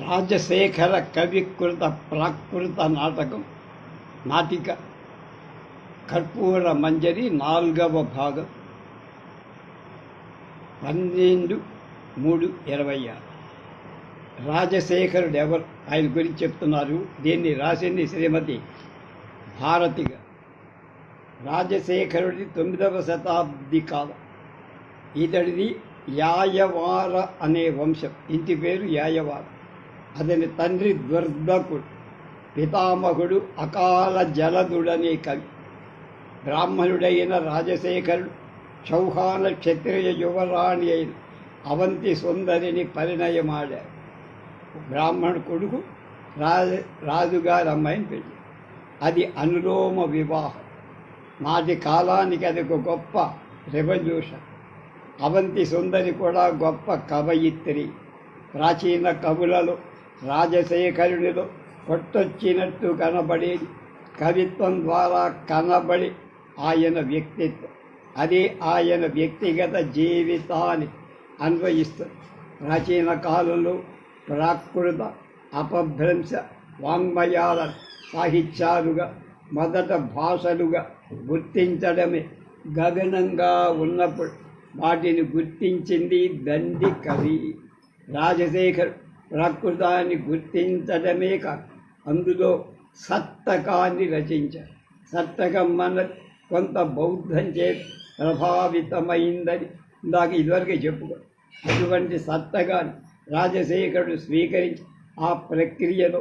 రాజశేఖర కవికృత ప్రాకృత నాటిక కర్పూర మంజరి 4వ భాగం 12/3/26. రాజశేఖరుడు ఎవరు? ఆయన గురించి చెప్తున్నారు. దీన్ని రాసింది శ్రీమతి భారతిగా. రాజశేఖరుడి 9వ శతాబ్ది కాలం. ఇతడిది యాయవార అనే వంశం. ఇంటి పేరు యాయవార. అతని తండ్రి దుర్దకుడు, పితామహుడు అకాల జలదుడనే కవి. బ్రాహ్మణుడైన రాజశేఖరుడు చౌహాన క్షత్రియ యువరాణి అయిన అవంతి సుందరిని పరిణయమాడారు. బ్రాహ్మణుడు కొడుకు రాజుగారి అమ్మాయిని పెళ్ళి. అది అనులోమ వివాహం. నాటి కాలానికి అది ఒక గొప్ప రెవల్యూషన్. అవంతి సుందరి కూడా గొప్ప కవయిత్రి. ప్రాచీన కవులలో రాజశేఖరునిలో కొట్టొచ్చినట్టు కనబడేది కవిత్వం ద్వారా కనబడి ఆయన వ్యక్తిత్వం. అదే ఆయన వ్యక్తిగత జీవితాన్ని అన్వయిస్తుంది. ప్రాచీన కాలంలో ప్రాకృత అపభ్రంశ వాంగ్మయాల సాహిత్యాలుగా మొదట భాషలుగా గుర్తించడమే గగనంగా ఉన్నప్పుడు వాటిని గుర్తించింది దండి కవి. రాజశేఖర్ ప్రాకృతాన్ని గుర్తించడమే కాదు, అందులో సత్తకాన్ని రచించారు. సత్తకం మన కొంత బౌద్ధం చే ప్రభావితమైందని ఇదివరకే చెప్పుకో. అటువంటి సత్తకాన్ని రాజశేఖరుడు స్వీకరించి ఆ ప్రక్రియలో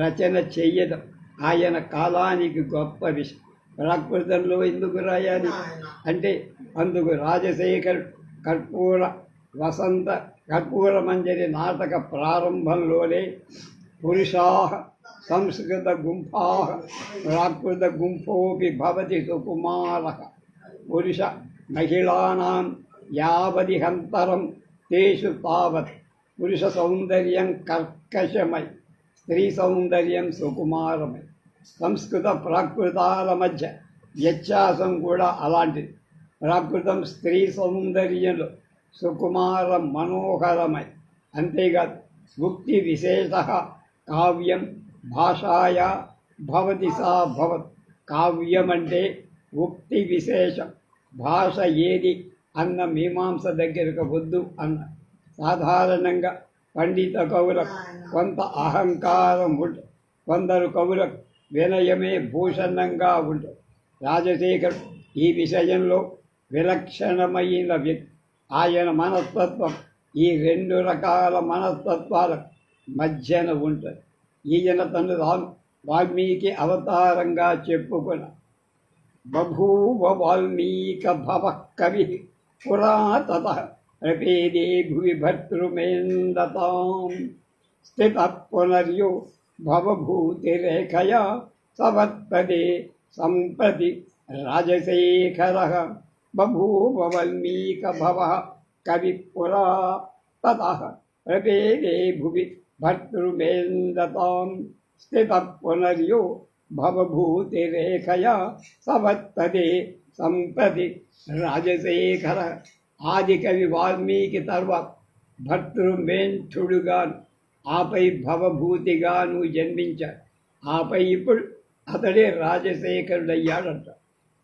రచన చెయ్యడం ఆయన కాలానికి గొప్ప విషయం. ప్రాకృతంలో ఎందుకు రాయాలి అంటే అందుకు రాజశేఖరుడు కర్పూర మంజరి నాటక ప్రారంభంలోనే పురుషాః సంస్కృత గుంఫాః ప్రాకృత గుంఫోపి భవతి సుకుమారః పురుష మహిళానాం యావదిహంతరం తేషు తావత్ పురుష సౌందర్యం కర్కశమై స్త్రీ సౌందర్యం సుకుమారమై. సంస్కృత ప్రాకృతాల మధ్య వ్యత్యాసం కూడా అలాంటిది. ప్రాకృతం స్త్రీ సౌందర్యంలో సుకుమార మనోహరమై. అంతేకాదు ఉక్తి విశేష కావ్యం భాషాయా భవతి సా భవత్. కావ్యం అంటే ఉక్తి విశేషం, భాష ఏది అన్న మీమాంస దగ్గరకు వద్దు అన్న. సాధారణంగా పండిత కవులకు కొంత అహంకారం ఉంటుంది, కొందరు కవులకు వినయమే భూషణంగా ఉంటుంది. రాజశేఖర్ ఈ విషయంలో విలక్షణమైన వ్యక్తి. ఆయన మనస్తత్వం ఈ 2 రకాల మనస్తత్వాల మధ్యన ఉంటుంది. ఈయన తను వాల్మీకి అవతారంగా చెప్పుకున్న బభూవ వాల్మీక భవ కవి పురా తతః ప్రపేదే భువి భర్తృమేందతాం స్థిత పునర్యో భవభూతిరేఖయా సవర్తతే సంప్రతి రాజశేఖరః బభూవ వాల్మీక భవః కవి పురా తతః ప్రపేదే భువి భర్తృమేందతాం స్థిత పునర్యో భవభూతిరేఖయా సవర్తతే సంప్రతి రాజశేఖర. ఆదికవి వాల్మీకి తర్వాత భర్తృమేంథుడుగాను ఆపై భవభూతిగాను జన్మించాడు. ఆపై ఇప్పుడు అతడే రాజశేఖరుడయ్యాడంట.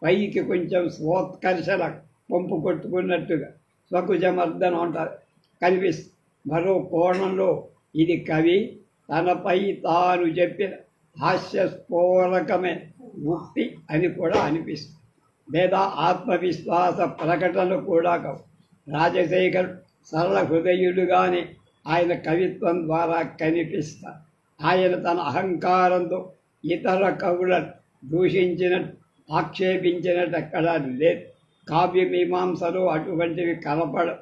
పైకి కొంచెం స్వోత్కర్షణ పంపు కొట్టుకున్నట్టుగా స్వకుజమర్దనం అంటారు కనిపిస్తుంది. మరో కోణంలో ఇది కవి తనపై తాను చెప్పిన హాస్యస్ఫోరకమైన ఉక్తి అని కూడా అనిపిస్తుంది, లేదా ఆత్మవిశ్వాస ప్రకటన కూడా కావు. రాజశేఖర్ సరళ హృదయుడుగానే ఆయన కవిత్వం ద్వారా కనిపిస్తారు. ఆయన తన అహంకారంతో ఇతర కవులను దూషించినట్టు ఆక్షేపించినట్టు ఎక్కడా లేదు. కావ్యమీమాంసలో అటువంటివి కనపడవు.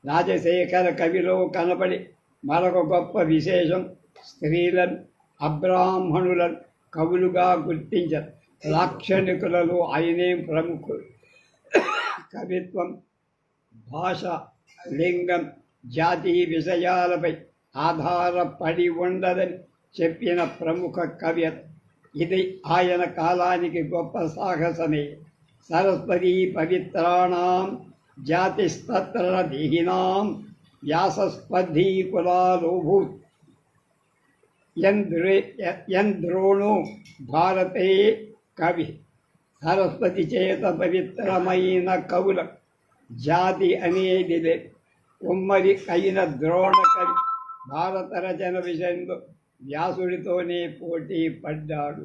రాజశేఖర కవిలో కనపడి మరొక గొప్ప విశేషం స్త్రీలను అబ్రాహ్మణులను కవులుగా గుర్తించారు. లాక్షణికులలో ఆయనే ప్రముఖుడు. కవిత్వం భాష, లింగం, జాతి విషయాలపై ఆధారపడి ఉండదని చెప్పిన ప్రముఖ కవి. ఇది ఆయన కాలానికి గొప్ప సాహసమే. సరస్వతీ పవిత్రాణం జాతిస్తత్ర దేహినాం వ్యాసస్పర్ధీకులాలోభూత్ యంద్రోణో భారతే కవి. సరస్వతి చేత పవిత్రమైన కవుల జాతి అనేది ఉమ్మడి అయిన ద్రోణ కవి భారత రచన విషయంలో వ్యాసుడితోనే పోటీ పడ్డాడు.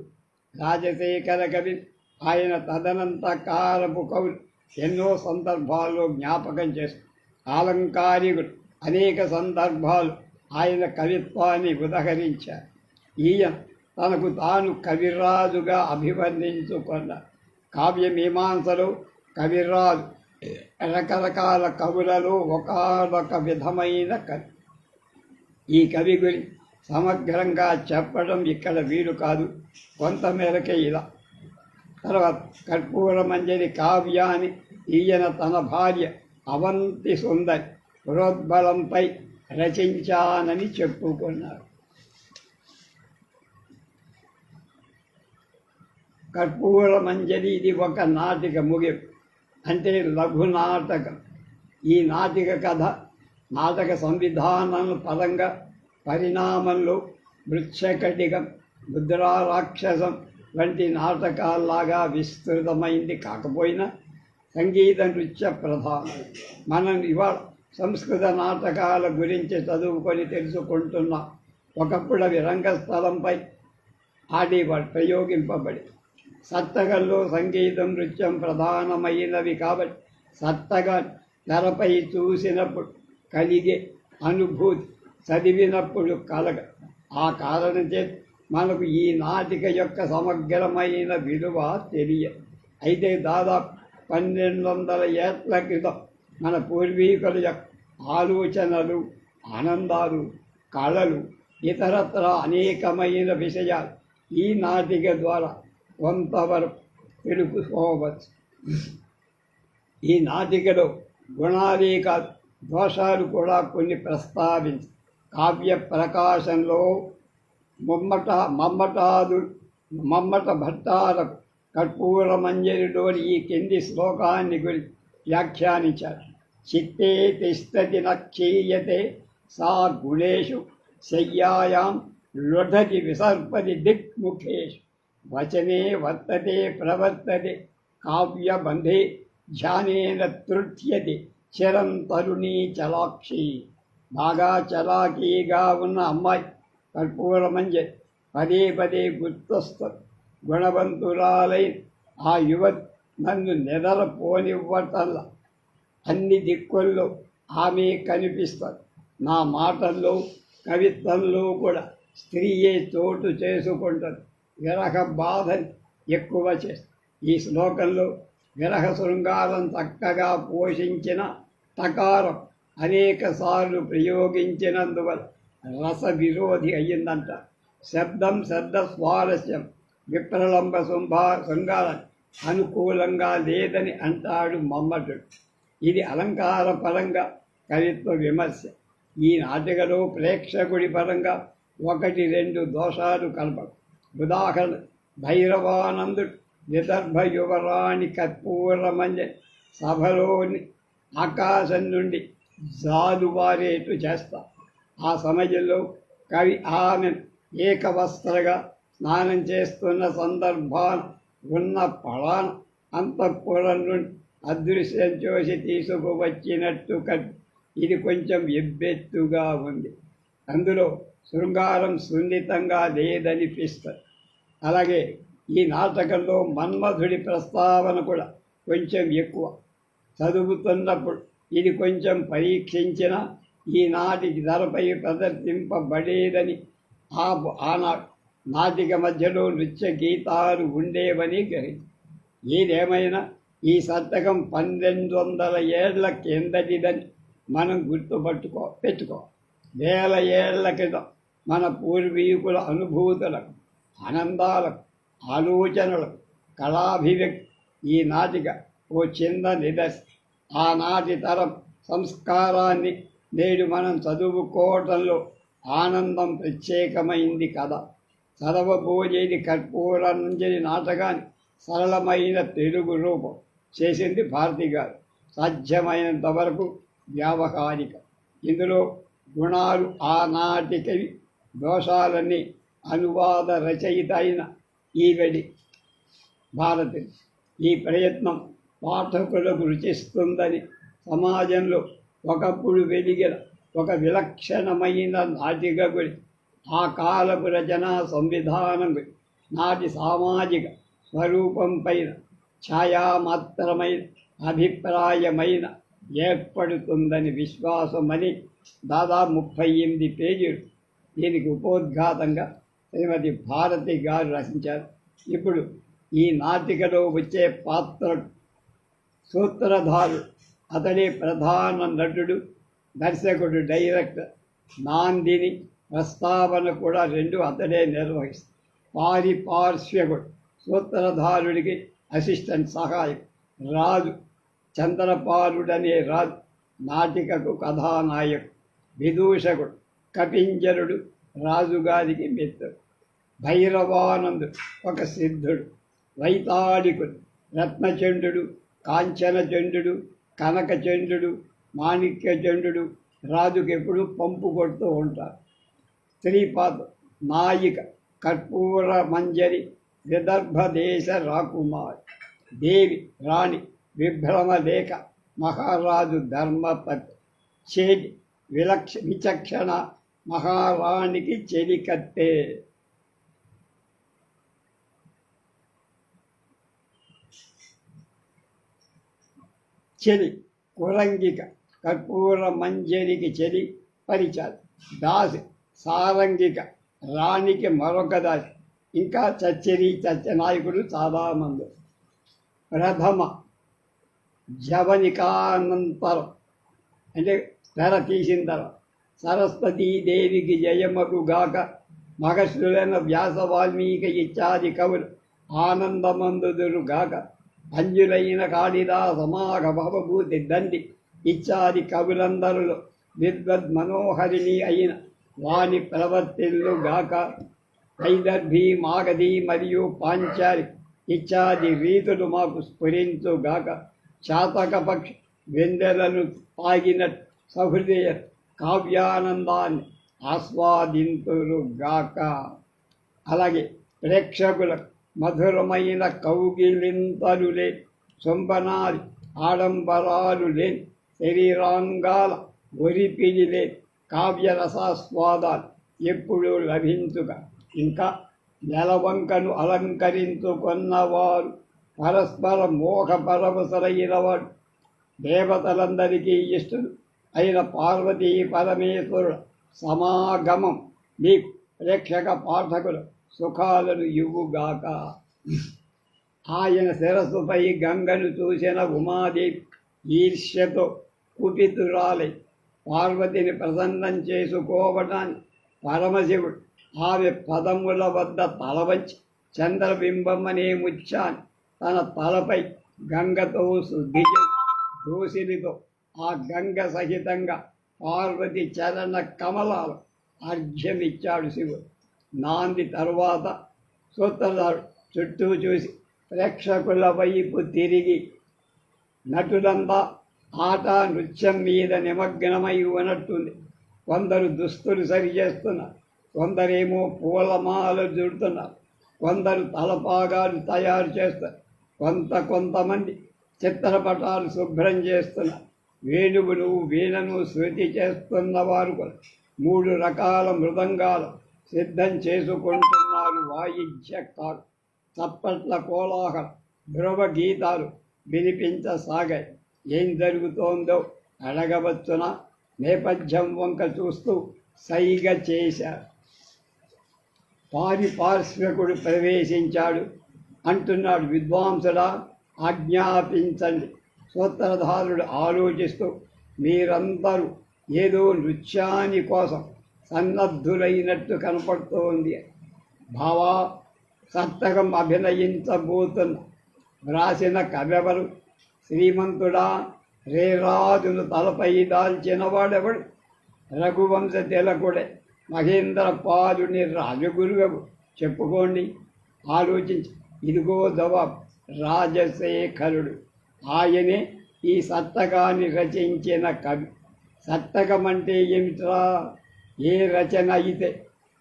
రాజశేఖర కవి ఆయన తదనంత కాలపు కవులు ఎన్నో సందర్భాల్లో జ్ఞాపకం చేస్తారు. ఆలంకారికుడు అనేక సందర్భాలు ఆయన కవిత్వాన్ని ఉదహరించారు. ఈయన తనకు తాను కవిరాజుగా అభివర్ణించుకున్న కావ్యమీమాంసలో కవిరాజు రకరకాల కవులలో ఒకనొక విధమైన కవి. ఈ కవి గురించి సమగ్రంగా చెప్పడం ఇక్కడ వీలు కాదు, కొంతమేరకే ఇలా. తర్వాత కర్పూరమంజరి కావ్యాన్ని ఈయన తన భార్య అవంతి సుందరి ప్రోద్బలంపై రచించానని చెప్పుకున్నారు. కర్పూరమంజరి ఇది ఒక నాటిక ముగింపు, అంటే లఘు నాటకం. ఈ నాటిక కథ నాటక సంవిధానం పరంగా పరిణామంలో మృచ్ఛకటికం, ముద్రారాక్షసం వంటి నాటకాల్లాగా విస్తృతమైంది కాకపోయినా సంగీత నృత్య ప్రధానం. మనం ఇవాళ సంస్కృత నాటకాల గురించి చదువుకొని తెలుసుకుంటున్నాం. ఒకప్పుడు అవి రంగస్థలంపై ఆడేవాడు, ప్రయోగింపబడి. సత్తగల్లో సంగీతం నృత్యం ప్రధానమైనవి కాబట్టి సత్తగా తెరపై చూసినప్పుడు కలిగే అనుభూతి చదివినప్పుడు కలగ. ఆ కారణం చేత మనకు ఈ నాటిక యొక్క సమగ్రమైన విలువ తెలియదు. అయితే దాదాపు 1200 ఏళ్ల క్రితం మన పూర్వీకుల యొక్క ఆలోచనలు, ఆనందాలు, కళలు, ఇతరత్ర అనేకమైన విషయాలు ఈ నాటిక ద్వారా కొంతవరకు తెలుసుకోవచ్చు. ఈ నాటికలో గుణాలే కాదు, దోషాలు కూడా కొన్ని ప్రస్తావించి కావ్య ప్రకాశంలో మమ్మట భట్టాలకు కర్పూరమంజరిలోని ఈ కింది శ్లోకాన్ని గురించి వ్యాఖ్యానించారు. చిత్తే తిష్టతి నక్షీయతే సా గుణేషు శయ్యాయాం లుఢతి విసర్పతి దిక్ముఖేషు వచనే వర్తతే ప్రవర్తతే కావ్యబంధే ధ్యానేన తృట్యతి చిరం తరుణీ చలాక్షి. బాగా చలాకీగా ఉన్న అమ్మాయి కర్పూరమంజరి పదే పదే గుర్తొస్తుంది. గుణవంతురాలై ఆ యువతి నన్ను నిద్రపోనివ్వటల్లా అన్ని దిక్కుల్లో ఆమె కనిపిస్తుంది. నా మాటల్లో, కవిత్వంలో కూడా స్త్రీయే చోటు చేసుకుంటుంది. విరహ బాధని ఎక్కువ చేస్తుంది. ఈ శ్లోకంలో విరహ శృంగారం చక్కగా పోషించిన తకారం అనేక సార్లు ప్రయోగించినందువల్ల రస విరోధి అయ్యిందంట. శబ్దం శబ్ద స్వారస్యం విప్రలంబ శృంగారం అనుకూలంగా లేదని అంటాడు మమ్మటుడు. ఇది అలంకార పరంగా కవిత్వ విమర్శ. ఈ నాటికలో ప్రేక్షకుడి పరంగా 1-2 దోషాలు కలపడు. ఉదాహరణ, భైరవానందుడు విదర్భ యువరాణి కర్పూరమంజరి సభలోని ఆకాశం నుండి జాలువారేటు చేస్తారు. ఆ సమయంలో కవి ఆమె ఏకవస్త్రగా స్నానం చేస్తున్న సందర్భాన ఉన్న పళాన అంతఃపురం నుండి అదృశ్యం చేసి తీసుకువచ్చినట్టు ఇది కొంచెం ఎబ్బెత్తుగా ఉంది. అందులో శృంగారం సున్నితంగా లేదనిపిస్తుంది. అలాగే ఈ నాటకంలో మన్మధుడి ప్రస్తావన కూడా కొంచెం ఎక్కువ. చదువుతున్నప్పుడు ఇది కొంచెం పరీక్షించిన ఈనాటికి ధరపై ప్రదర్శింపబడేదని ఆనాడు నాటిక మధ్యలో నృత్య గీతాలు ఉండేవని గ్రహించి. ఏదేమైనా ఈ శతకం 1200 ఏళ్ల కిందటిదని మనం పెట్టుకో. 1000 ఏళ్ల క్రితం మన పూర్వీకుల అనుభూతులకు, ఆనందాలకు, ఆలోచనలకు, కళాభివ్యక్తి ఈ నాటిక ఓ చిన్న నిదర్శనం. ఆనాటి తరం సంస్కారాన్ని నేడు మనం చదువుకోవటంలో ఆనందం ప్రత్యేకమైంది కదా. చదవబోయేది కర్పూరమంజరి నాటకాన్ని సరళమైన తెలుగు రూపం చేసింది భారతి గారు. సాధ్యమైనంత వరకు వ్యావహారిక. ఇందులో గుణాలు ఆనాటికవి, దోషాలన్నీ అనువాద రచయిత అయిన ఈవెడి భారతి. ఈ ప్రయత్నం పాఠకులకు రుచిస్తుందని సమాజంలో ఒకప్పుడు వెలిగిన ఒక విలక్షణమైన నాటిక గురి, ఆ కాలపు రచనా సంవిధానం గురి, నాటి సామాజిక స్వరూపం పైన ఛాయామాత్రమైన అభిప్రాయమైన ఏర్పడుతుందని విశ్వాసమని దాదాపు 38 పేజీలు దీనికి ఉపోద్ఘాతంగా శ్రీమతి భారతి గారు రచించారు. ఇప్పుడు ఈ నాటికలో వచ్చే పాత్ర సూత్రధారుడు, అతడే ప్రధాన నటుడు, దర్శకుడు, డైరెక్టర్. నాందిని ప్రస్తావన కూడా రెండు అతడే నిర్వహిస్తాడు. పారిపార్శ్వకుడు, సూత్రధారుడికి అసిస్టెంట్ సహాయం. రాజు, చంద్రపాలుడనే రాజు నాటికకు కథానాయకుడు. విదూషకుడు, కపింజరుడు రాజుగారికి మిత్రుడు. భైరవానందుడు ఒక సిద్ధుడు. వైతాళికుడు, రత్నచంద్రుడు, కాంచనచంద్రుడు, కనకచంద్రుడు, మాణిక్యచంద్రుడు రాజుకు ఎప్పుడు పంపు కొడుతూ ఉంటారు. స్త్రీపాత్ర, నాయిక కర్పూర మంజరి, విదర్భ దేశ రాకుమారి. దేవి, రాణి విభ్రమలేఖ, మహారాజు ధర్మపతి. చేలి, విచక్షణ, మహారాణికి చెలికత్తే. చెలి, కురంగిక, కర్పూర మంజరికి చెలి పరిచాలి. దాసి, సారంగిక, రాణికి మరొక దాసి. ఇంకా చచ్చనాయకుడు చాలామంది. ప్రథమ జవనికానంతరం అంటే తెర తీసిన తర్వాత సరస్వతీదేవికి జయమగుగాక, మహర్షులైన వ్యాస, వాల్మీకి ఇత్యాది కవులు ఆనందమందుదురుగాక, అంజులైన కాళిదా, సమాగ, భవభూతి, దండి ఇత్యాది కవులందరిలో విద్వద్ మనోహరిణి అయిన వాణి ప్రవర్తిల్లుగాక, వైదర్భి, మాగధి మరియు పాంచాలి ఇత్యాది రీతులు మాకు స్ఫురించుగాక, చాతక పక్షి వెందెలను తాగినట్టు సహృదయ కావ్యానందాన్ని ఆస్వాదింతురుగాక. అలాగే ప్రేక్షకులకు మధురమైన కౌగిలింతలు లేని, శుంభనాది ఆడంబరాలు లేని, శరీరాంగాల ఒరిపిడి లేని కావ్యరసాస్వాదాలు ఎప్పుడూ లభించుగా, ఇంకా నెలవంకను అలంకరించుకున్నవారు, పరస్పర మోహ పరవశరైన వాడు, దేవతలందరికీ ఇష్టడు అయిన పార్వతీ పరమేశ్వరుడు సమాగమం మీకు ప్రేక్షక పాఠకులు సుఖాలను ఇవ్వుగాక. ఆయన శిరస్సుపై గంగను చూసిన ఉమాదేవి ఈర్ష్యతో కుపితురాలై పార్వతిని ప్రసన్నం చేసుకోవటానికి పరమశివుడు ఆమె పదముల వద్ద తలవంచి చంద్రబింబం అనే ముత్యాన్ని తన తలపై గంగతో శుద్ధి చేసి దోసిలితో ఆ గంగ సహితంగా పార్వతి చరణ కమలాలు అర్ఘ్యమిచ్చాడు శివుడు. నాంది తరువాత సూత్రధారుడు చుట్టూ చూసి ప్రేక్షకుల వైపు తిరిగి, నటులంతా ఆట నృత్యం మీద నిమగ్నమై ఉన్నట్టుంది. కొందరు దుస్తులు సరిచేస్తున్నారు, కొందరేమో పూలమాలలు చుడుతున్నారు, కొందరు తలపాగాలు తయారు చేస్తారు, కొంతమంది చిత్రపటాలు శుభ్రం చేస్తున్నారు. వేణువును, వీణను శృతి చేస్తున్నవారు కూడా 3 రకాల మృదంగాలు సిద్ధం చేసుకుంటున్నారు వాయిద్యకారు. చప్పట్ల కోలాహలం, ధ్రువ గీతాలు వినిపించసాగాయి. ఏం జరుగుతోందో అడగవచ్చునా? నేపథ్యం వంక చూస్తూ సైగ చేశారు. పారిపార్శ్వకుడు ప్రవేశించాడు. అంటున్నాడు, విద్వాంసుడా ఆజ్ఞాపించండి. సూత్రధారుడు ఆలోచిస్తూ, మీరందరూ ఏదో నృత్యాని కోసం సన్నద్ధులైనట్టు కనపడుతోంది. భావా, సప్తకం అభినయించబోతున్న వ్రాసిన కవెవరు? శ్రీమంతుడా, రేరాజును తలపై దాల్చిన వాడెవడు? రఘువంశ తిలకుడే, మహేంద్ర పాలుని రాజగురువు. చెప్పుకోండి, ఆలోచించి. ఇదిగో జవాబు, రాజశేఖరుడు. ఆయనే ఈ సప్తకాన్ని రచించిన కవి. శతకం అంటే ఏమిట్రా? ఏ రచన అయితే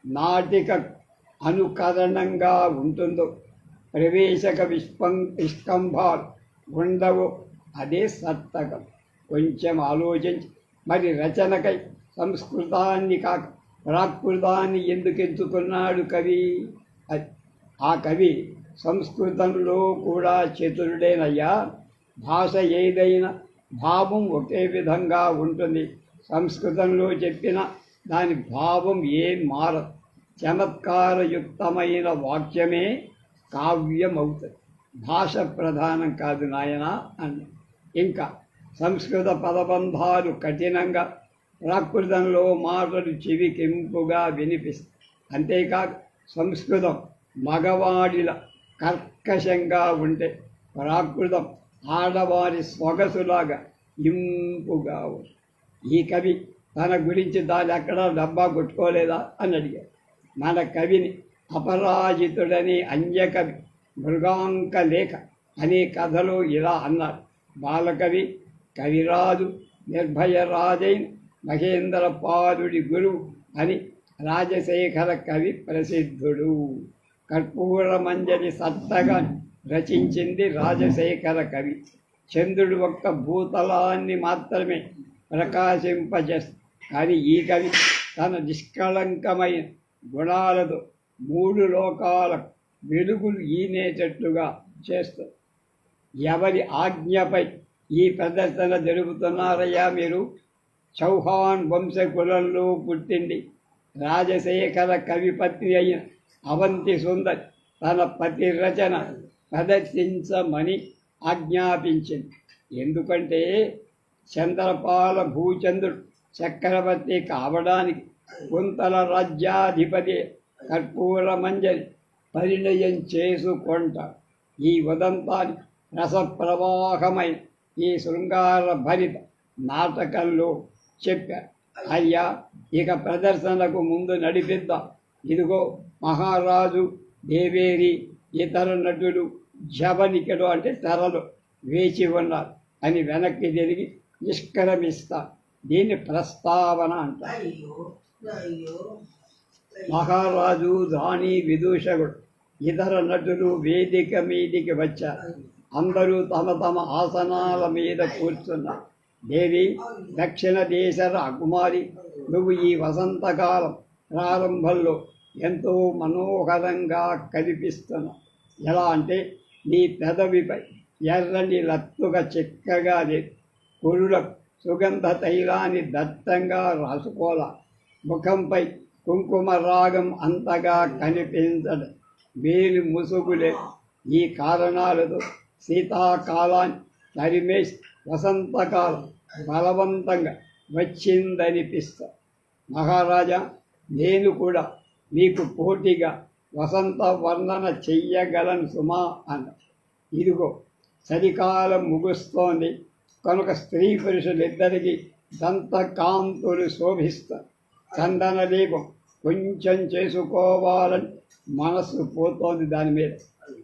నాటిక అనుకరణంగా ఉంటుందో, ప్రవేశక విష్కంభాలు ఉండవు, అదే శతకం. కొంచెం ఆలోచించి మరి రచనకై సంస్కృతాన్ని కాక ప్రాకృతాన్ని ఎందుకు ఎంచుకున్నాడు కవి? ఆ కవి సంస్కృతంలో కూడా చతురుడేనయ్యా. భాష ఏదైనా భావం ఒకే విధంగా ఉంటుంది. సంస్కృతంలో చెప్పిన దాని భావం ఏం మారదు. చమత్కారయుక్తమైన వాక్యమే కావ్యం అవుతుంది. భాష ప్రధానం కాదు నాయన అని. ఇంకా సంస్కృత పదబంధాలు కఠినంగా, ప్రాకృతంలో మాటలు చెవికెంపుగా వినిపిస్తాయి. అంతేకాదు సంస్కృతం మగవాడిల కర్కశంగా ఉంటే, ప్రాకృతం ఆడవారి సొగసులాగా ఇంపుగా ఉంది. ఈ కవి తన గురించి దాని ఎక్కడా డబ్బా కొట్టుకోలేదా అని అడిగారు. మన కవిని అపరాజితుడని అంజకవి మృగాంక లేఖ అనే కథలో ఇలా అన్నాడు. బాలకవి, కవిరాజు, నిర్భయరాజైన మహేంద్ర పాలుడి గురువు అని రాజశేఖర కవి ప్రసిద్ధుడు. కర్పూర మంజరి సత్తగా రచించింది రాజశేఖర కవి. చంద్రుడు ఒక్క భూతలాన్ని మాత్రమే ప్రకాశింపజేస్తాడు. కానీ ఈ కవి తన నిష్కళంకమైన గుణాలతో 3 లోకాల వెలుగులు ఈనేటట్లుగా చేస్తారు. ఎవరి ఆజ్ఞపై ఈ ప్రదర్శన జరుపుతున్నారయ్యా మీరు? చౌహాన్ వంశకులంలో పుట్టింది రాజశేఖర కవిపత్ని అయిన అవంతి సుందరి తన పతి రచన ప్రదర్శించమని ఆజ్ఞాపించింది. ఎందుకంటే చంద్రపాల భూచంద్రుడు చక్రవర్తి కావడానికి కుంతల రాజ్యాధిపతి కర్పూర మంజరి పరిణయం చేసుకుంటాడు. ఈ ఉదంతాన్ని రసప్రవాహమైన ఈ శృంగార భరిత నాటకంలో చెప్పారు. అయ్యా, ఇక ప్రదర్శనకు ముందు నడిపిద్దాం. ఇదిగో మహారాజు, దేవేరి, ఇతర నటులు జవనికలు అంటే తెరలు వేచి ఉన్నారు అని వెనక్కి తిరిగి నిష్క్రమిస్తా. దీన్ని ప్రస్తావన అంటారు. మహారాజు, రాణి, విదూషకుడు, ఇతర నటులు వేదిక మీదికి వచ్చారు. అందరూ తమ తమ ఆసనాల మీద కూర్చున్నారు. దేవి, దక్షిణ దేశ రాకుమారి, నువ్వు ఈ వసంతకాలం ప్రారంభంలో ఎంతో మనోహరంగా కనిపిస్తున్నావు. ఎలా అంటే నీ పెదవిపై ఎర్రని లత్తుగా చిక్కగా లేదు. కురులకు సుగంధ తైలాన్ని దట్టంగా రాసుకోలా. ముఖంపై కుంకుమ రాగం అంతగా కనిపించడం. వేలు ముసుగులే. ఈ కారణాలతో శీతాకాలాన్ని తరిమేసి వసంతకాలం బలవంతంగా వచ్చిందనిపిస్తా. మహారాజా, నేను కూడా మీకు పోటీగా వసంత వర్ణన చెయ్యగలను సుమా అన్న. ఇదిగో చలికాలం ముగుస్తోంది కనుక స్త్రీ పురుషులిద్దరికీ దంతకాంతులు శోభిస్తారు. చందన దీపం కొంచెం చేసుకోవాలని మనస్సు పోతోంది దాని మీద.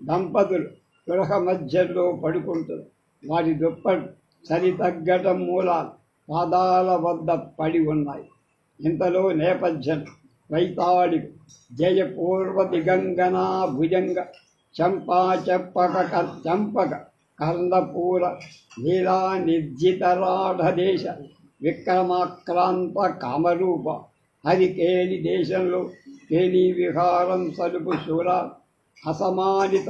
దంపతులు గృహ మధ్యలో పడుకుంటారు. వారి దుప్పటి చలి తగ్గటం మూలాలు పాదాల వద్ద పడి ఉన్నాయి. ఇంతలో నేపథ్యం వైతాళిక జయపూర్వ దిగంగనా భుజంగ చంపా చంపక కర్ణపూర లీలా నిర్జితరాఢదేశ విక్రమాక్రాంత కామరూప హరికేలి దేశంలో కేలి విహారం సలుపు శూర అసమానిత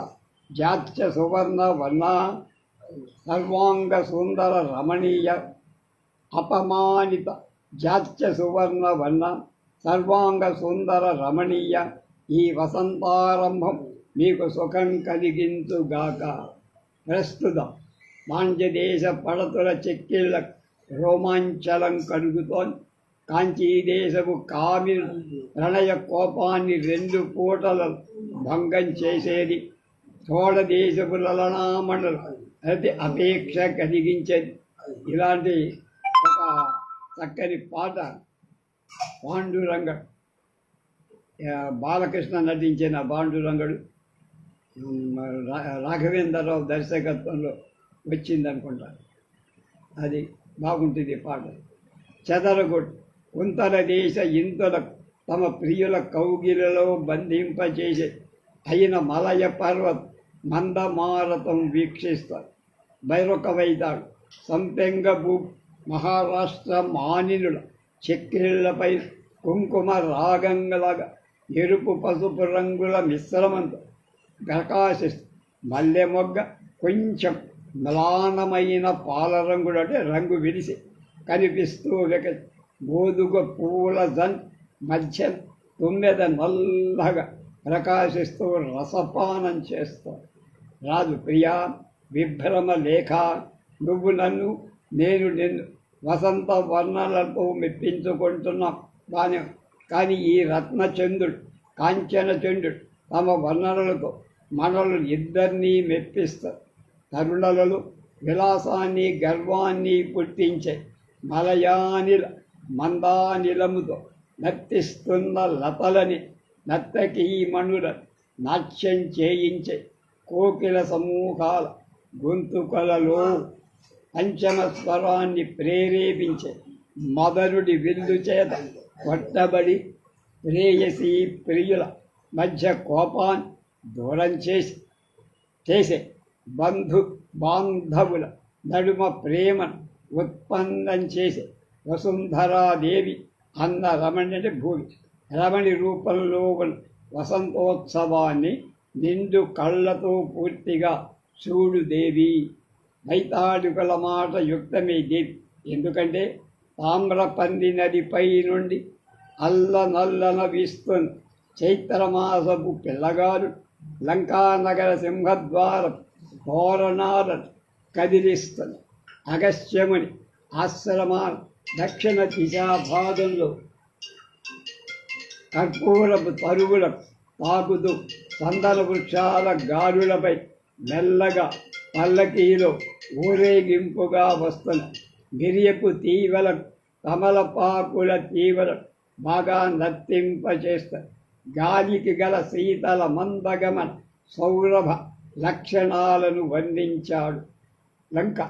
జాత్య సువర్ణ వర్ణ సర్వాంగ సుందర రమణీయ అపమానిత జాత్య సువర్ణ వర్ణ సర్వాంగ సుందర రమణీయ ఈ వసంతారంభం మీకు సుఖం కలిగించుగాక. ప్రస్తుతం పాండ్యదేశ పడతుల చెక్కిళ్ళ రోమాంచలం కలుగుతోంది. కాంచీదేశపు కామిని ప్రణయ కోపాన్ని 2 పూటల భంగం చేసేది. చోళదేశపు లలనామండలు అతి అపేక్ష కలిగించేది. ఇలాంటి ఒక చక్కని పాట పాండురంగడు, బాలకృష్ణ నటించిన పాండురంగడు రాఘవేంద్రరావు దర్శకత్వంలో వచ్చిందనుకుంటా. అది బాగుంటుంది పాట. చెదరగొట్టు కుంతల దేశ ఇంతులకు తమ ప్రియుల కౌగిలలో బంధింపచేసే అయిన మలయ పర్వత మందమారతం వీక్షిస్తారు. భైరొక వైతాడు సంపెంగ భూ మహారాష్ట్ర మానినుల చక్రిళ్లపై కుంకుమ రాగంగలగా ఎరుపు పసుపు రంగుల మిశ్రమంతో ప్రకాశిస్తూ మల్లె మొగ్గ కొంచెం మ్లానమైన పాలరంగుడు అంటే రంగు విడిసి కనిపిస్తూ గోధుగ పువ్వుల జన్ మధ్య తుమ్మెద నల్లగా ప్రకాశిస్తూ రసపానం చేస్తాడు. రాజు ప్రియా విభ్రమ లేఖ నువ్వు నన్ను నేను నిన్ను వసంత వర్ణాలతో మెప్పించుకుంటున్నాం. కానీ ఈ రత్నచంద్రుడు కాంచనచంద్రుడు తమ వర్ణనలతో మనలు ఇద్దరినీ మెప్పిస్తారు. తరుణలలో విలాసాన్ని గర్వాన్ని పుట్టించే మలయానిల మందానిలముతో నర్తిస్తున్న లతలని నర్తకీమణుల నాట్యం చేయించే కోకిల సమూహాల గొంతుకలలో పంచమ స్వరాన్ని ప్రేరేపించే మదనుడి విల్లు చేత కొట్టబడి ప్రేయసీ ప్రియుల మధ్య కోపాన్ని దూరం చేసే బాంధవుల నడుమ ప్రేమను ఉత్పన్నం చేసే వసుంధరాదేవి అన్న రమణి భూమి రమణి రూపంలో ఉన్న వసంతోత్సవాన్ని నిండు కళ్ళతో పూర్తిగా చూడు దేవి. వైతాళికుల మాట యుక్తమే దేవి. ఎందుకంటే తామ్రపంది నదిపై నుండి అల్లనల్లన వీస్తున్న చైత్రమాసపు పిల్లగారు లంకానగర సింహద్వారం తోరణాలను కదిలిస్తున్న అగస్త్యముని ఆశ్రమాన దక్షిణ దిశాభాగంలో కర్పూరపు తరుగులకు తాకుతూ సందన వృక్షాల గాలులపై మెల్లగా పల్లకీలో ఊరేగింపుగా వస్తున్న గిరియపు తీవలకు కమలపాకుల తీవలకు బాగా నర్తింపచేస్తారు. గాలికి గల శీతల మందగమన సౌరభ లక్షణాలను వర్ణించాడు. లంక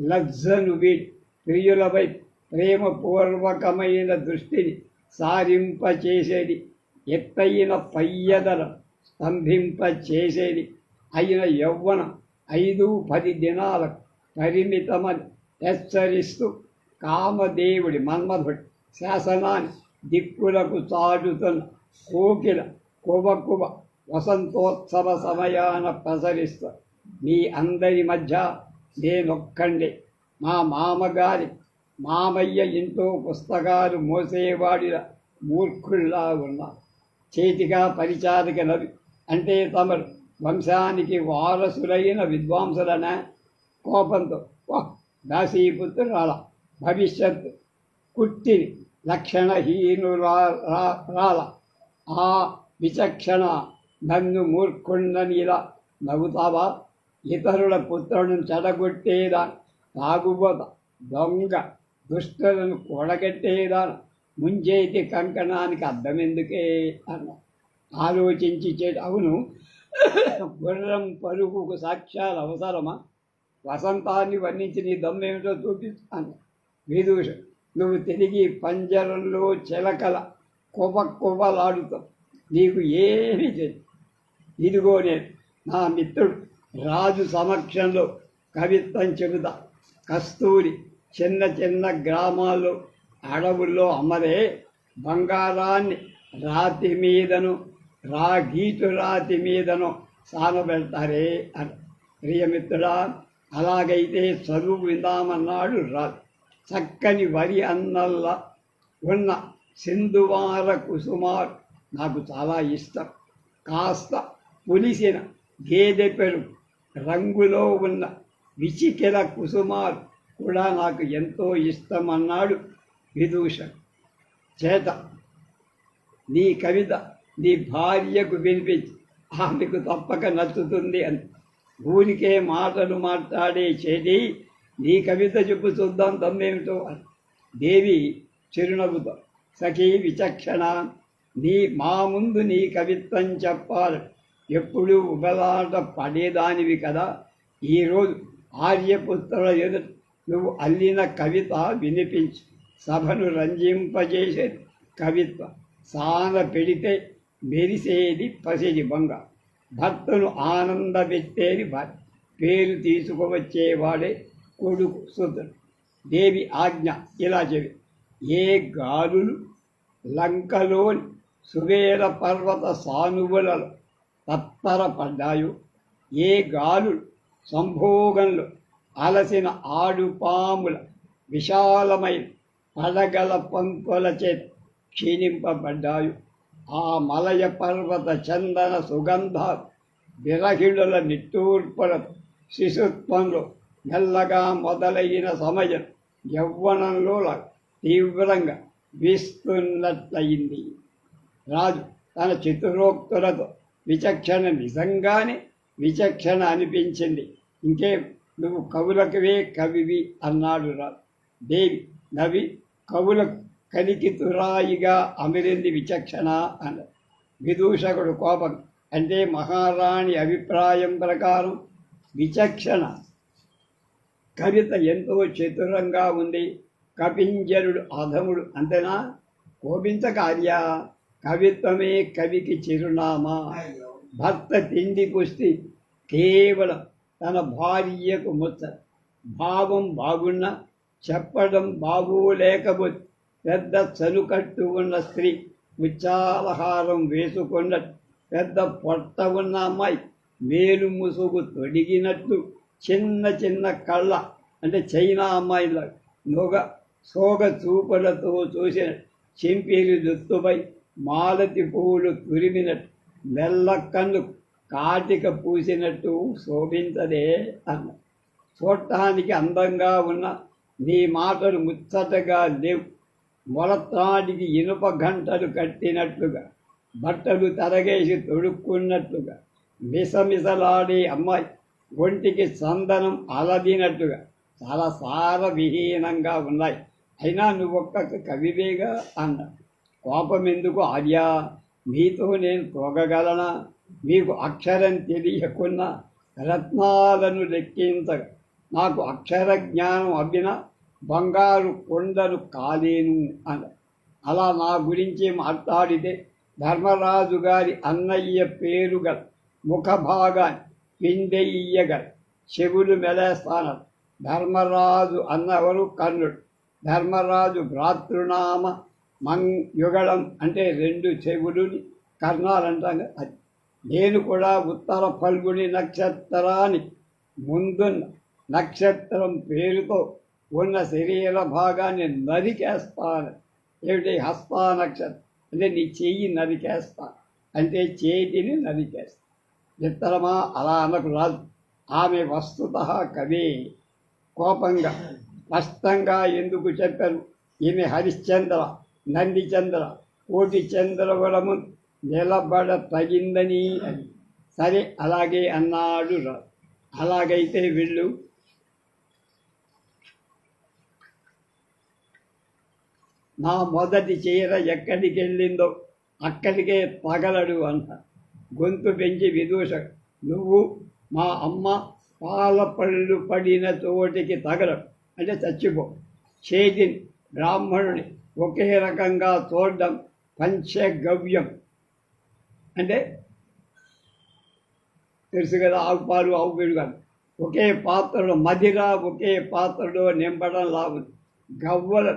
లజ్జను వీడి ప్రియులపై ప్రేమపూర్వకమైన దృష్టిని సారింపచేసేది, ఎత్తైన పయ్యదల స్తంభింపచేసేది అయిన యవ్వనం 5-10 దినాలకు పరిమితమని హెచ్చరిస్తూ కామదేవుడి మన్మధుడి శాసనాన్ని దిక్కులకు చాటుతున్న కోకిల కుబకుబ వసంతోత్సవ సమయాన ప్రసరిస్తా. మీ అందరి మధ్య నేనొక్కండే మా మామగారి మామయ్య ఇంట్లో పుస్తకాలు మోసేవాడిలా మూర్ఖుల్లా ఉన్నా. చేతిగా పరిచారికలవి అంటే తమరు వంశానికి వారసులైన విద్వాంసులనే కోపంతో దాసీపుత్రురాల భవిష్యత్తు కుట్టిని లక్షణహీనురాల ఆ విచక్షణ నన్ను మూర్ఖుండనిలా నవ్వుతావా? ఇతరుల పుత్రులను చెడగొట్టేదాను, తాగుబోత, దొంగ, దుష్టులను కూడగట్టేదాను ముంజేతి కంకణానికి అర్థమెందుకే అన్న ఆలోచించి అవును, గుర్రం పరుగుకు సాక్ష్యాలు అవసరమా? వసంతాన్ని వర్ణించి నీ దమ్మేమిటో చూపిస్తాను. విదూష నువ్వు తిరిగి పంజరంలో చిలకల కుబలాడుతావు. నీకు ఏమీ తెలియదు. ఇదిగో నేను నా మిత్రుడు రాజు సమక్షంలో కవిత్వం చెబుతా. కస్తూరి చిన్న చిన్న గ్రామాల్లో అడవుల్లో అమ్మరే బంగారాన్ని రాతి మీదను గీటు రాతి మీదను సానబెడతారే అని. ప్రియమిత్రుడా, అలాగైతే చదువు విందామన్నాడు రాజు. చక్కని వరి అన్నల్లా ఉన్న సింధువార కుసుమార్ నాకు చాలా ఇష్టం. కాస్త పులిసిన గేదె పెరుగు రంగులో ఉన్న విచికెల కుసుమార్ కూడా నాకు ఎంతో ఇష్టం అన్నాడు విదూషణ్. చేత నీ కవిత నీ భార్యకు వినిపించి ఆమెకు తప్పక నచ్చుతుంది అని. ఊరికే మాటలు మాట్లాడే చేతి నీ కవిత చెప్పు చూద్దాం తమ్మేమిటో అని. దేవి చిరునవ్వుతో సఖీ విచక్షణ, మా ముందు నీ కవిత్వం చెప్పాలి. ఎప్పుడూ ఉబలాట పడేదానివి కదా. ఈరోజు ఆర్యపుత్రుల ఎదుట నువ్వు అల్లిన కవిత వినిపించు. సభను రంజింపజేసేది కవిత్వం. సాన పెడితే మెరిసేది పసిడి బొంగ. భర్తను ఆనందపెట్టేది భార్య. పేరు తీసుకువచ్చేవాడే కొడుకు సుతుడు. దేవి ఆజ్ఞ ఇలా చెవి. ఏ గాలులు లంకలోని సువేర పర్వత సానువులలో తత్తరపడ్డాయో, ఏ గాలులు సంభోగంలో అలసిన ఆడుపాముల విశాలమైన పడగల పంకొల చేత క్షీణింపబడ్డాయో, ఆ మలయ పర్వత చందన సుగంధాలు విరహిళుల నిట్టూర్పులతో శిశుత్వంలో మెల్లగా మొదలైన సమయం యవ్వనంలో తీవ్రంగా వీస్తున్నట్లయింది. రాజు తన చతురోక్తులతో విచక్షణ నిజంగానే విచక్షణ అనిపించింది. ఇంకే నువ్వు కవులకువే కవివి అన్నాడు రాజు. దేవి నవి కవులకు కలికితురాయిగా అమిరింది విచక్షణ అన్నాడు. విదూషకుడు కోపం అంటే మహారాణి అభిప్రాయం ప్రకారం విచక్షణ కవిత ఎంతో చతురంగా ఉంది. కపింజరుడు అధముడు అంతేనా? కోపించ కార్య కవిత్వమే కవికి చిరునామా. భర్త తిండి పుష్టి కేవలం తన భార్యకు ముచ్చ. భావం బాగున్నా చెప్పడం బాగోలేకపోతే పెద్ద చనుకట్టు ఉన్న స్త్రీ ముచ్చాలహారం వేసుకున్నట్టు, పెద్ద పొట్ట ఉన్న అమ్మాయి మేలు ముసుగు తొడిగినట్టు, చిన్న చిన్న కళ్ళ అంటే చైనా అమ్మాయిల సోగ చూపులతో చూసిన చింపిరి జుత్తుపై మాలతి పువ్వులు తురిమినట్టు, మెల్ల కన్ను కాటిక పూసినట్టు శోభించదే అన్న. చూడటానికి అందంగా ఉన్న నీ మాటలు ముచ్చటగా లేవు. మొలత్రాడికి ఇనుప గంటలు కట్టినట్లుగా, బట్టలు తరగేసి తొడుక్కున్నట్లుగా, మిసమిసలాడే అమ్మాయి ఒంటికి చందనం అలదినట్టుగా చాలా సారవిహీనంగా ఉన్నాయి. అయినా నువ్వొక్క కవివేగా అన్న. కోపం ఎందుకు ఆర్య? మీతో నేను తోగగలనా? మీకు అక్షరం తెలియకున్నా రత్నాలను లెక్కించగా నాకు అక్షర జ్ఞానం అబ్బిన బంగారు కొండను కాలేను అన్న. అలా నా గురించి మాట్లాడితే ధర్మరాజు గారి అన్నయ్య పేరు గల ముఖభాగాన్ని పిండెయ్యగల, చెవులు మెలేస్తాను. ధర్మరాజు అన్నవరు కర్ణుడు. ధర్మరాజు భ్రాతృనామ యుగళం అంటే 2 చెవులుని కర్ణాలంటాం. అది నేను కూడా ఉత్తర ఫల్గుని నక్షత్రానికి ముందున్న నక్షత్రం పేరుతో ఉన్న శరీర భాగాన్ని నరికేస్తాను. ఏమిటి? హస్తా నక్షత్రం అంటే నీ చెయ్యి నరికేస్తాను అంటే చేతిని నరికేస్తాను. మిత్రమా అలా అనకు రాదు. ఆమె వస్తుతః కవే. కోపంగా స్పష్టంగా ఎందుకు చెప్పారు? ఈమె హరిశ్చంద్ర, నందిచంద్ర, కోటి చంద్రవరము నిలబడ తగిందని అని. సరే అలాగే అన్నాడు రాదు. అలాగైతే వెళ్ళు. నా మొదటి చీర ఎక్కడికి వెళ్ళిందో అక్కడికే తగలడు అన్న. గొంతు పెంచి విదూష, నువ్వు మా అమ్మ పాల పళ్ళు పడిన చోటికి తగలడు అంటే చచ్చిపో. చేతిని బ్రాహ్మణుని ఒకే రకంగా చూడడం పంచగవ్యం అంటే తెలుసు కదా, ఆవు పాలు ఆవు పెరుగు కాదు. ఒకే పాత్రలో మదిర ఒకే పాత్రలో నింపడం లాభం. గవ్వల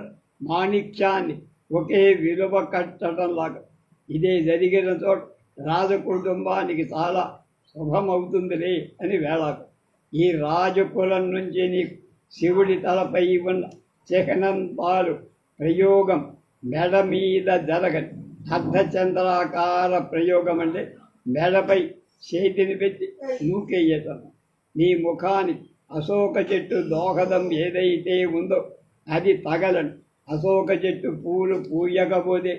మాణిక్యాన్ని ఒకే విలువ కట్టడం లాగా. ఇదే జరిగిన చోట రాజకుటుంబానికి చాలా శుభమవుతుందిలే అని వేళకు. ఈ రాజకులం నుంచి నీకు శివుడి తలపై ఉన్న చిహ్నంతాలు ప్రయోగం మెడ మీద జరగని అర్ధచంద్రాకార ప్రయోగం అంటే మెడపై చేతిని పెట్టి నూకెయ్యటం. నీ ముఖానికి అశోక చెట్టు దోహదం ఏదైతే ఉందో అది తగలని. అశోక చెట్టు పూలు పూయకపోతే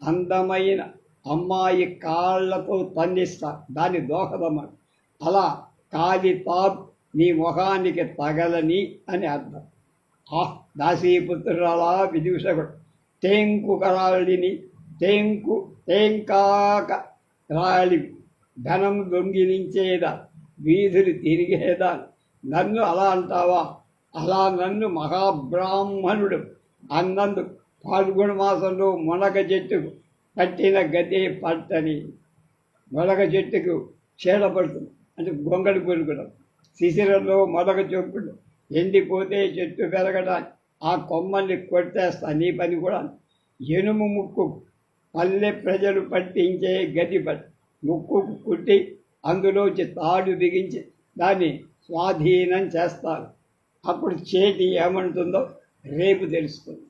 అందమైన అమ్మాయి కాళ్లతో తన్నిస్తా, దాని దోహదం. అలా కాలి తాప్ నీ ముఖానికి తగలని అని అర్థం. దాసీపుత్రులా విదూషకుడు. టేంకు కరాళిని టేంకాక రాళి ధనం దొంగిలించేదా, వీధులు తిరిగేదా, నన్ను అలా అంటావా? అలా నన్ను మహాబ్రాహ్మణుడు అన్నందుకు పాల్గొన మాసంలో మునగ చెట్టుకు పట్టిన గదే పట్టని. మొలగ చెట్టుకు చీడ పడుతుంది అంటే గొంగళి పురుగులు. శిశిరంలో మొలగ చెప్పుడు ఎండిపోతే చెట్టు పెరగడానికి ఆ కొమ్మల్ని కొట్టేస్తా. నీ పని కూడా ఎనుము ముక్కు పల్లె ప్రజలు పట్టించే గది ముక్కుకు కుట్టి అందులోంచి తాడు బిగించి దాన్ని స్వాధీనం చేస్తారు. అప్పుడు చేతి ఏమంటుందో రేపు తెలుస్తుంది.